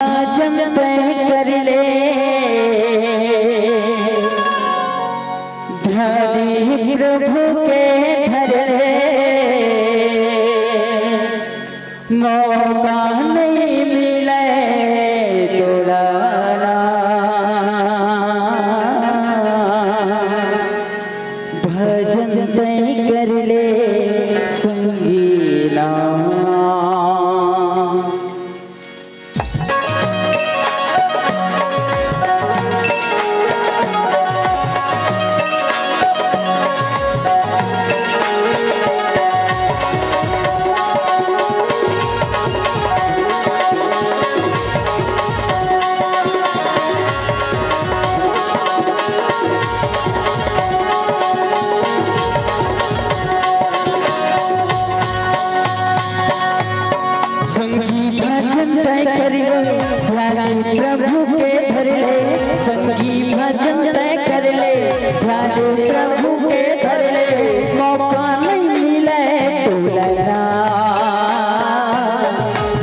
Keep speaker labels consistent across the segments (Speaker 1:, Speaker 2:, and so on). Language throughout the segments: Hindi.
Speaker 1: जब कर ले ध्यानी प्रभु के धर ले मौका नहीं मिले तोड़ाना भजन कर ले संगीना। प्रभु के धर ले संगी भजन तय कर ले ध्यान प्रभु के धर ले मौका नहीं मिले तोड़ना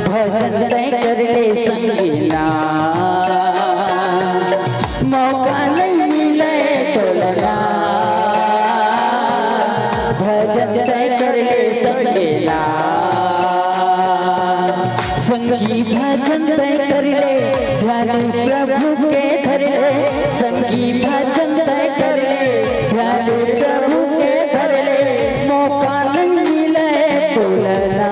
Speaker 1: भजन तय कर ले संगीना मौका नहीं मिले तोड़ना भजन तय कर ले संगीना संगी भजन तय कर ले ध्यान प्रभु के धर ले संगी भजन तय कर ले ध्यान प्रभु के धर ले मौका नहीं मिले तोड़ना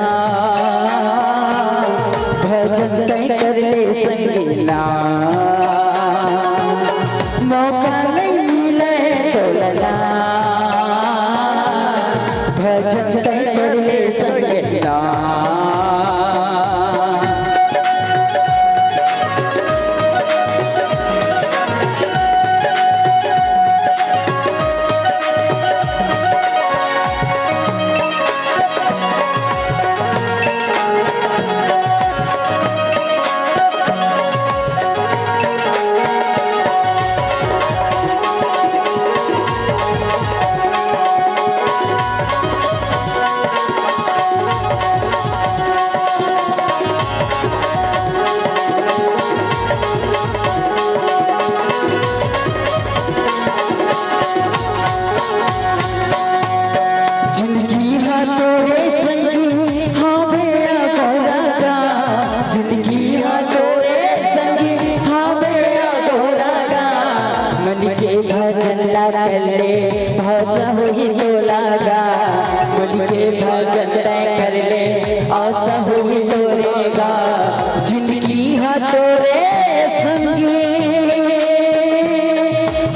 Speaker 1: भजन तय कर ले संगीना मौका नहीं मिले तोड़ना भजन तय कर ले संगीना। भजन ही तो लगा मन के भजन तय कर ले आशा हुई तोरेगा जिंदगी है तोरे संगी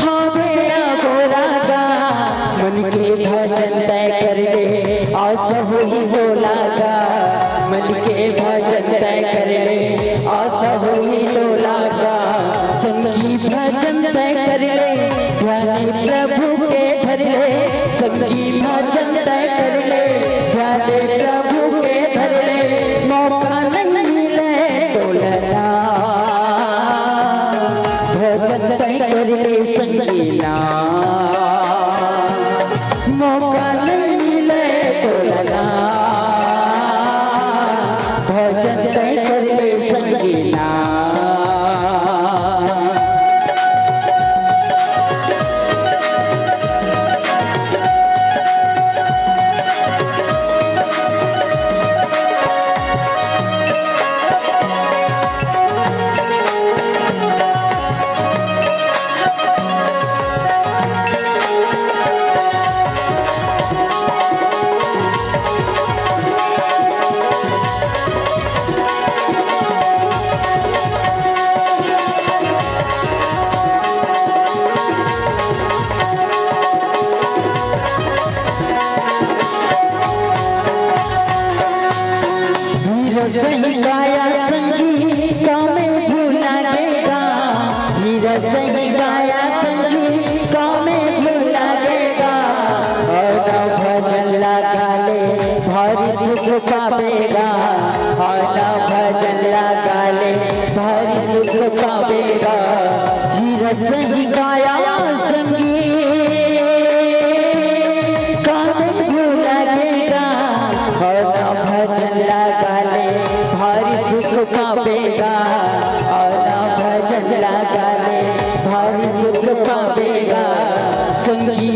Speaker 1: हमें गोरागा मन के भजन तय कर ले आशा हुई तो लगा मन के भजन तय कर ले आशा हुई तो लगा संगी भजन तय कर ले ध्यान प्रभु के धर ले संगी भजन तय कर ले ध्यान प्रभु के धर ले मौका नहीं मिले तोड़ना भजन तय कर ले संगीना मौका नहीं मिले तोड़ना भजन तय कर ले संगीना। सही गाया संगीता में भूला देगा हीरा सही गाया संगीता में भूला देगा और भजन लगा ले भारी सुख पावेगा और भजन लगा ले भारी सुख पावेगा हीरा सही गाया संगीता में भूला देगा और भजन लगा ले भारी सुख पावेगा संगी